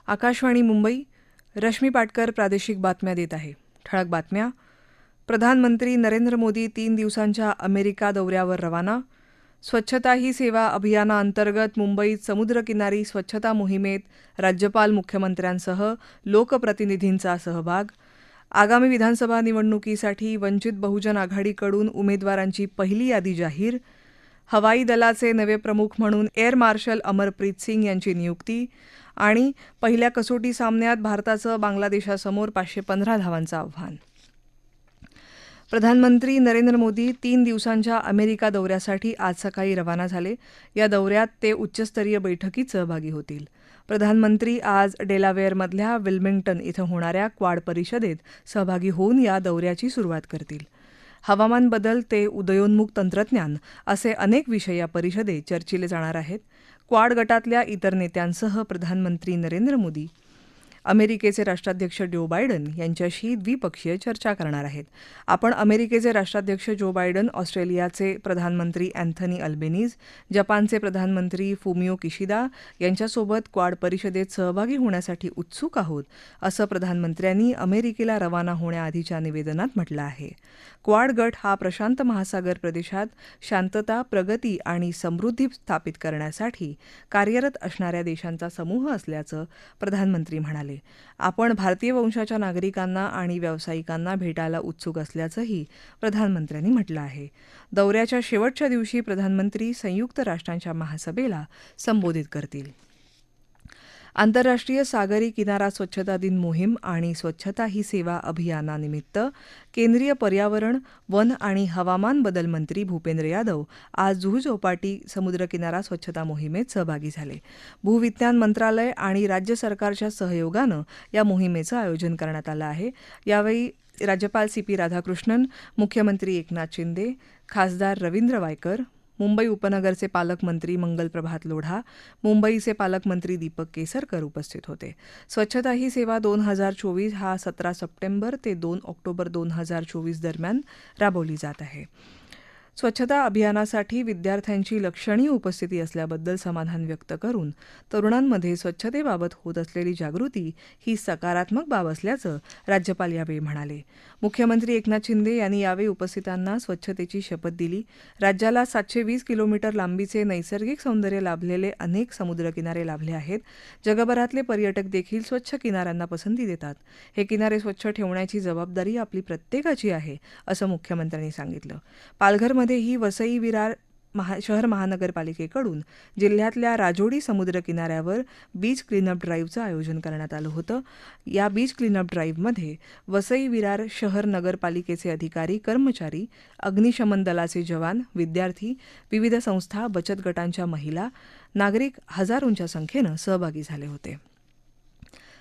आकाशवाणी मुंबई. रश्मी पाटकर प्रादेशिक बातम्या देत आहे. ठळक बातम्या. प्रधानमंत्री नरेंद्र मोदी 3 दिवसांच्या अमेरिका दौऱ्यावर रवाना. स्वच्छता ही सेवा अभियानाअंतर्गत मुंबईत समुद्रकिनारी स्वच्छता मोहिमेत राज्यपाल मुख्यमंत्र्यांसह लोकप्रतिनिधींचा सहभाग. आगामी विधानसभा निवडणुकीसाठी वंचित बहुजन आघाडीकडून उमेदवारांची पहिली यादी जाहीर. हवाई दलाचे नवे प्रमुख म्हणून एअर मार्शल अमरप्रीत सिंग यांची नियुक्ती. आणि पहिल्या कसोटी सामन्यात भारताचं बांगलादेशासमोर 515 धावांचं आव्हान. प्रधानमंत्री नरेंद्र मोदी 3 दिवसांच्या अमेरिका दौऱ्यासाठी आज सकाळी रवाना झाले. या दौऱ्यात ते उच्चस्तरीय बैठकीत सहभागी होतील. प्रधानमंत्री आज डेलावेअरमधल्या विल्मिंग्टन इथं होणाऱ्या क्वाड परिषदेत सहभागी होऊन या दौऱ्याची सुरुवात करतील. हवामान बदल ते उदयोन्मुख तंत्रज्ञान असे अनेक विषय या परिषदेत चर्चिले जाणार आहेत. क्वाड गटातल्या इतर नेत्यांसह प्रधानमंत्री नरेंद्र मोदी अमेरिकेचे राष्ट्राध्यक्ष जो बायडन यांच्याशी द्विपक्षीय चर्चा करणार आहेत. आपण अमेरिकेचे राष्ट्राध्यक्ष जो बायडन, ऑस्ट्रेलियाचे प्रधानमंत्री अँथनी अल्बेनीज, जपानचे प्रधानमंत्री फुमिओ किशिदा यांच्यासोबत क्वाड परिषदेत सहभागी होण्यासाठी उत्सुक आहोत, असं प्रधानमंत्र्यांनी अमेरिकेला रवाना होण्याआधीच्या निवेदनात म्हटलं आहे. क्वाड गट हा प्रशांत महासागर प्रदेशात शांतता, प्रगती आणि समृद्धी स्थापित करण्यासाठी कार्यरत असणाऱ्या देशांचा समूह असल्याचं प्रधानमंत्री म्हणाले. आपण भारतीय वंशाच्या नागरिकांना आणि व्यावसायिकांना भेटायला उत्सुक असल्याचंही प्रधानमंत्र्यांनी म्हटलं आहे. दौऱ्याच्या शेवटच्या दिवशी प्रधानमंत्री संयुक्त राष्ट्रांच्या महासभेला संबोधित करतील. आंतरराष्ट्रीय सागरी किनारा स्वच्छता दिन मोहीम आणि स्वच्छता ही सेवा अभियानानिमित्त केंद्रीय पर्यावरण, वन आणि हवामान बदल मंत्री भूपेंद्र यादव आज जुहू चौपाटी समुद्रकिनारा स्वच्छता मोहिमेत सहभागी झाले. भूविज्ञान मंत्रालय आणि राज्य सरकारच्या सहयोगानं या मोहिमेचं आयोजन करण्यात आलं आहे. यावेळी राज्यपाल CP राधाकृष्णन, मुख्यमंत्री एकनाथ शिंदे, खासदार रवींद्र वायकर, मुंबई उपनगरचे पालकमंत्री मंगलप्रभात लोढा, मुंबईचे पालकमंत्री दीपक केसरकर उपस्थित होते. स्वच्छता ही सेवा 2024 हा 17 सप्टेंबर ते 2 ऑक्टोबर 2024 दरम्यान राबवली जात आहे. स्वच्छता अभियानासाठी विद्यार्थ्यांची लक्षणीय उपस्थिती असल्याबद्दल समाधान व्यक्त करून तरुणांमध्ये स्वच्छतेबाबत होत असलेली जागृती ही सकारात्मक बाब असल्याचं राज्यपाल यावेळी म्हणाले. मुख्यमंत्री एकनाथ शिंदे यांनी यावेळी उपस्थितांना स्वच्छतेची शपथ दिली. राज्याला 720 किलोमीटर लांबीचे नैसर्गिक सौंदर्य लाभलेले अनेक समुद्रकिनारे लाभले आहेत. जगभरातले पर्यटक देखील स्वच्छ किनाऱ्यांना पसंती देतात. हे किनारे स्वच्छ ठेवण्याची जबाबदारी आपली प्रत्येकाची आहे, असं मुख्यमंत्र्यांनी सांगितलं. पालघरमध्ये ही वसई विरार शहर महानगरपालिकेकडून जिल्ह्यातल्या राजोडी समुद्र किनाऱ्यावर बीच क्लीनअप ड्राईव्हचं आयोजन करण्यात आलं होतं. या बीच क्लीनअप ड्राईव्हमध्ये वसई विरार शहर नगरपालिकेचे अधिकारी, कर्मचारी, अग्निशमन दलाचे जवान, विद्यार्थी, विविध संस्था, बचत गटांच्या महिला, नागरिक हजारोंच्या संख्येनं सहभागी झाले होते.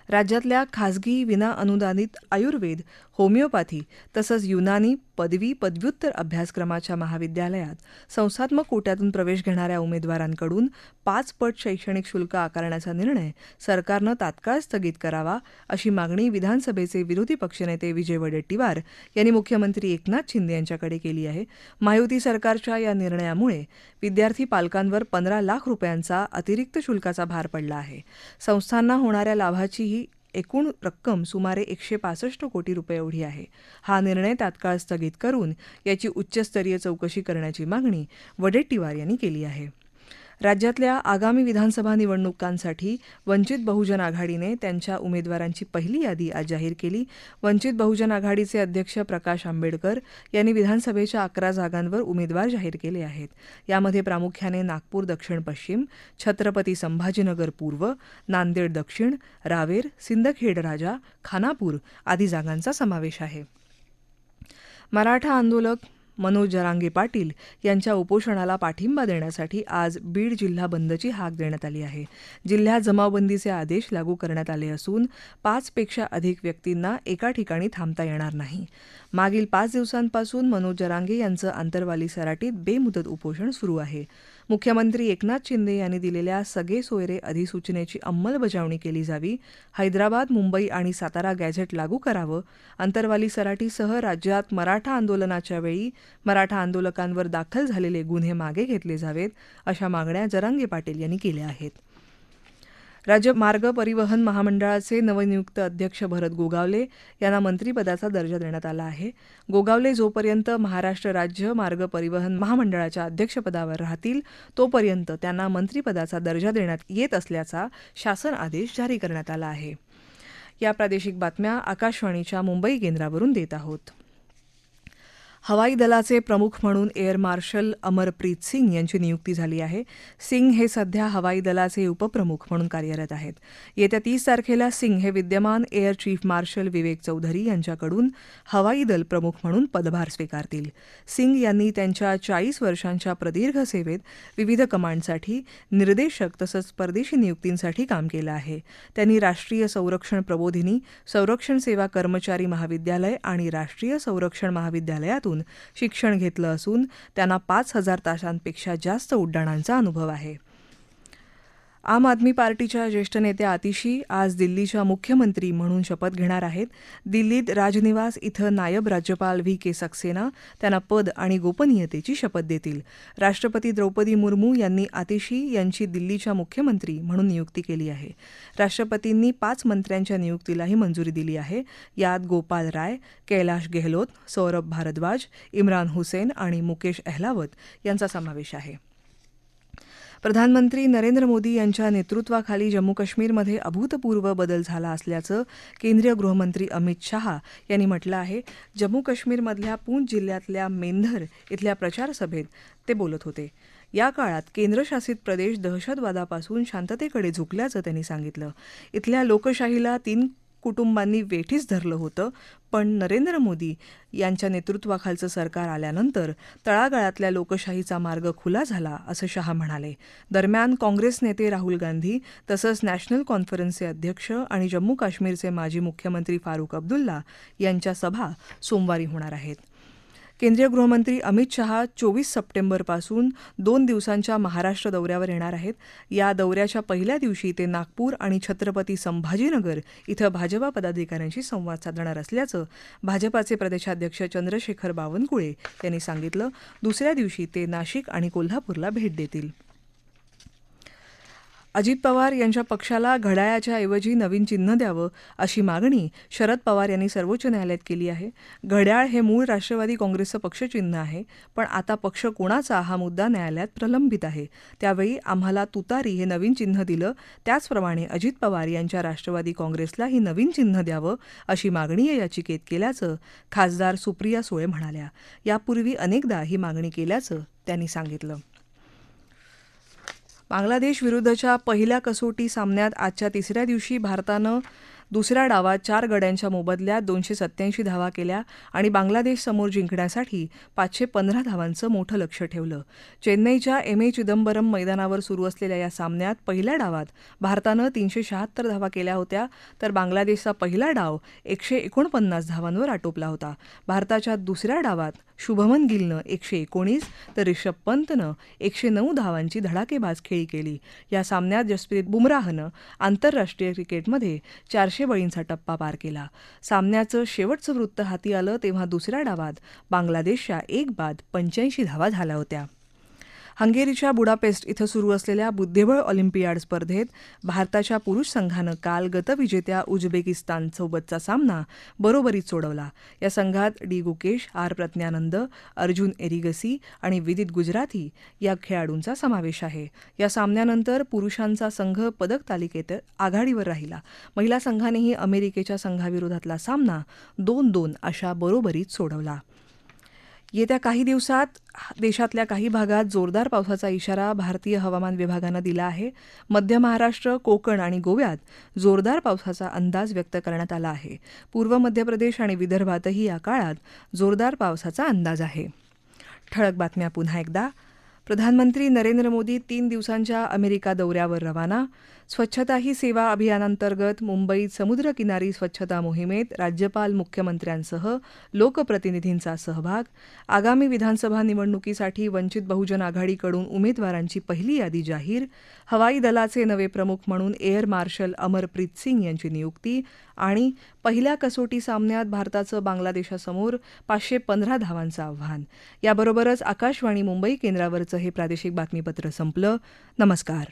राज्यातल्या खासगी विनाअनुदानित आयुर्वेद, होमिओपॅथी तसंच युनानी पदवी, पदव्युत्तर अभ्यासक्रमाच्या महाविद्यालयात संस्थात्मक कोट्यातून प्रवेश घेणाऱ्या उमेदवारांकडून 5 पट शैक्षणिक शुल्क आकारण्याचा निर्णय सरकारनं तात्काळ स्थगित करावा, अशी मागणी विधानसभेचे विरोधी पक्षनेते विजय वडेट्टीवार यांनी मुख्यमंत्री एकनाथ शिंदे यांच्याकडे केली आहे. महायुती सरकारच्या या निर्णयामुळे विद्यार्थी पालकांवर 15 लाख रुपयांचा अतिरिक्त शुल्काचा भार पडला आहे. संस्थांना होणाऱ्या लाभाची ही एकूण रक्कम सुमारे 165 कोटी रुपये एवढी आहे. हा निर्णय तात्काळ स्थगित करून याची उच्चस्तरीय चौकशी करण्याची मागणी वडेट्टीवार यांनी केली आहे. राज्यातल्या आगामी विधानसभा निवडणुकांसाठी वंचित बहुजन आघाडीने त्यांच्या उमेदवारांची पहिली यादी आज जाहीर केली. वंचित बहुजन आघाडीचे अध्यक्ष प्रकाश आंबेडकर यांनी विधानसभेच्या 11 जागांवर उमेदवार जाहीर केले आहेत. यामध्ये प्रामुख्याने नागपूर दक्षिण पश्चिम, छत्रपती संभाजीनगर पूर्व, नांदेड दक्षिण, रावेर, सिंदखेड राजा, खानापूर आदी जागांचा समावेश आहे. मराठा आंदोलक मनोज जरांगे पाटील यांच्या उपोषणाला पाठिंबा देण्यासाठी आज बीड जिल्हा बंदची हाक देण्यात आली आहे. जिल्ह्यात जमावबंदीचे आदेश लागू करण्यात आले असून 5 पेक्षा अधिक व्यक्तींना एका ठिकाणी थांबता येणार नाही. मागील 5 दिवसांपासून मनोज जरांगे यांचं आंतरवाली सराटीत बेमुदत उपोषण सुरू आहे. मुख्यमंत्री एकनाथ शिंदे यांनी दिलेल्या सगळे सोयरे अधिसूचनेची अंमलबजावणी केली जावी, हैदराबाद, मुंबई आणि सातारा गॅझेट लागू करावं, आंतरवाली सराटीसह राज्यात मराठा आंदोलनाच्या वेळी मराठा आंदोलकांवर दाखल झालेले गुन्हे मागे घेतले जावेत, अशा मागण्या जरांगे पाटील यांनी केल्या आहेत. राज्य मार्ग परिवहन महामंडळाचे नवनियुक्त अध्यक्ष भरत गोगावले यांना मंत्रिपदाचा दर्जा देण्यात आला आहे. गोगावले जोपर्यंत महाराष्ट्र राज्य मार्ग परिवहन महामंडळाच्या अध्यक्षपदावर राहतील तोपर्यंत त्यांना मंत्रिपदाचा दर्जा देण्यात येत असल्याचा शासन आदेश जारी करण्यात आला आहे. या प्रादेशिक बातम्या आकाशवाणीच्या मुंबई केंद्रावरून देत आहोत. हवाई दलाचे प्रमुख म्हणून एअर मार्शल अमरप्रीत सिंग यांची नियुक्ती झाली आहे. सिंग हे सध्या हवाई दलाचे उपप्रमुख म्हणून कार्यरत आहेत. येत्या 30 तारखेला सिंग हे विद्यमान एअर चीफ मार्शल विवेक चौधरी यांच्याकडून हवाई दल प्रमुख म्हणून पदभार स्वीकारतील. सिंग यांनी त्यांच्या 40 वर्षांच्या प्रदीर्घ सेवेत विविध कमांडसाठी निर्देशक तसंच परदेशी नियुक्तींसाठी काम केलं आहे. त्यांनी राष्ट्रीय संरक्षण प्रबोधिनी, संरक्षण सेवा कर्मचारी महाविद्यालय आणि राष्ट्रीय संरक्षण महाविद्यालयातून शिक्षण घेतलं असून त्यांना 5,000 तासांपेक्षा जास्त उड्डाणांचा अनुभव आहे. आम आदमी पार्टीच्या ज्येष्ठ नेत्या आतिशी आज दिल्लीच्या मुख्यमंत्री म्हणून शपथ घेणार आहेत. दिल्लीत राजनिवास इथं नायब राज्यपाल व्ही.के. सक्सेना त्यांना पद आणि गोपनीयतेची शपथ देतील. राष्ट्रपती द्रौपदी मुर्मू यांनी आतिशी यांची दिल्लीच्या मुख्यमंत्री म्हणून नियुक्ती केली आहे. राष्ट्रपतींनी 5 मंत्र्यांच्या नियुक्तीलाही मंजुरी दिली आहे. यात गोपाल राय, कैलाश गेहलोत, सौरभ भारद्वाज, इम्रान हुसेन आणि मुकेश अहलावत यांचा समावेश आहे. प्रधानमंत्री नरेंद्र मोदी यांच्या नेतृत्वाखाली जम्मू काश्मीरमध्ये अभूतपूर्व बदल झाला असल्याचं केंद्रीय गृहमंत्री अमित शहा यांनी म्हटलं आहे. जम्मू काश्मीरमधल्या पूंछ जिल्ह्यातल्या मेंधर इथल्या प्रचारसभेत ते बोलत होते. या काळात केंद्रशासित प्रदेश दहशतवादापासून शांततेकडे झुकल्याचं त्यांनी सांगितलं. इथल्या लोकशाहीला 3 कुटुंबांनी वेठीस धरलं होतं, पण नरेंद्र मोदी यांच्या नेतृत्वाखालचं सरकार आल्यानंतर तळागाळातल्या लोकशाहीचा मार्ग खुला झाला असं शहा म्हणाले. दरम्यान काँग्रेस नेते राहुल गांधी तसंच नॅशनल कॉन्फरन्सचे अध्यक्ष आणि जम्मू काश्मीरचे माजी मुख्यमंत्री फारुख अब्दुल्ला यांच्या सभा सोमवारी होणार आहेत. केंद्रीय गृहमंत्री अमित शहा 24 सप्टेंबरपासून 2 दिवसांच्या महाराष्ट्र दौऱ्यावर येणार आहेत. या दौऱ्याच्या पहिल्या दिवशी ते नागपूर आणि छत्रपती संभाजीनगर इथं भाजपा पदाधिकाऱ्यांशी संवाद साधणार असल्याचं भाजपाचे प्रदेशाध्यक्ष चंद्रशेखर बावनकुळे यांनी सांगितलं. दुसऱ्या दिवशी ते नाशिक आणि कोल्हापूरला भेट देतील. अजित पवार यांच्या पक्षाला घड्याळाच्या ऐवजी नवीन चिन्ह द्यावं अशी मागणी शरद पवार यांनी सर्वोच्च न्यायालयात केली आहे. घड्याळ हे मूळ राष्ट्रवादी काँग्रेसचं पक्षचिन्ह आहे, पण आता पक्ष कोणाचा हा मुद्दा न्यायालयात प्रलंबित आहे. त्यावेळी आम्हाला तुतारी हे नवीन चिन्ह दिलं, त्याचप्रमाणे अजित पवार यांच्या राष्ट्रवादी काँग्रेसलाही नवीन चिन्ह द्यावं अशी मागणी या याचिकेत केल्याचं खासदार सुप्रिया सुळे म्हणाल्या. यापूर्वी अनेकदा ही मागणी केल्याचं त्यांनी सांगितलं. बांगलादेश विरुद्धच्या पहिल्या कसोटी सामन्यात आजच्या तिसऱ्या दिवशी भारतानं दुसऱ्या डावात 4 गड्यांच्या मोबदल्यात 287 धावा केल्या आणि बांगलादेशसमोर जिंकण्यासाठी 515 धावांचं मोठं लक्ष्य ठेवलं. चेन्नईच्या एम.ए. चिदंबरम मैदानावर सुरू असलेल्या या सामन्यात पहिल्या डावात भारतानं 376 धावा केल्या होत्या, तर बांगलादेशचा पहिला डाव 149 धावांवर आटोपला होता. भारताच्या दुसऱ्या डावात शुभमन गिलनं 119 तर रिषभ पंतनं 109 धावांची धडाकेबाज खेळी केली. या सामन्यात जसप्रीत बुमराहनं आंतरराष्ट्रीय क्रिकेटमध्ये 400 बळींचा टप्पा पार केला. सामन्याचं शेवटचं वृत्त हाती आलं तेव्हा दुसऱ्या डावात बांगलादेशच्या 1 बाद 85 धावा झाल्या होत्या. हंगेरीच्या बुडापेस्ट इथं सुरू असलेल्या बुद्धिबळ ऑलिम्पियाड स्पर्धेत भारताच्या पुरुष संघानं काल गतविजेत्या उझबेकिस्तानसोबतचा सामना बरोबरीत सोडवला. या संघात डी गुकेश, आर प्रज्ञानंद, अर्जुन एरिगसी आणि विदित गुजराथी या खेळाडूंचा समावेश आहे. या सामन्यानंतर पुरुषांचा संघ पदक तालिकेत आघाडीवर राहिला. महिला संघानेही अमेरिकेच्या संघाविरोधातला सामना 2-2 अशा बरोबरीत सोडवला. येत्या काही दिवसात देशातल्या काही भागात जोरदार पावसाचा इशारा भारतीय हवामान विभागानं दिला आहे. मध्य महाराष्ट्र, कोकण आणि गोव्यात जोरदार पावसाचा अंदाज व्यक्त करण्यात आला आहे. पूर्व मध्य प्रदेश आणि विदर्भातही या काळात जोरदार पावसाचा अंदाज आहे. ठळक बातम्या पुन्हा एकदा. प्रधानमंत्री नरेंद्र मोदी 3 दिवसांच्या अमेरिका दौऱ्यावर रवाना. स्वच्छता ही सेवा अभियानांतर्गत मुंबईत समुद्रकिनारी स्वच्छता मोहिमेत राज्यपाल मुख्यमंत्र्यांसह लोकप्रतिनिधींचा सहभाग. आगामी विधानसभा निवडणुकीसाठी वंचित बहुजन आघाडीकडून उमेदवारांची पहिली यादी जाहीर. हवाई दलाचे नवे प्रमुख म्हणून एअर मार्शल अमरप्रीत सिंग यांची नियुक्ती. आणि पहिल्या कसोटी सामन्यात भारताचं बांगलादेशासमोर 515 धावांचं आव्हान. याबरोबरच आकाशवाणी मुंबई केंद्रावरचं हे प्रादेशिक बातमीपत्र संपलं. नमस्कार.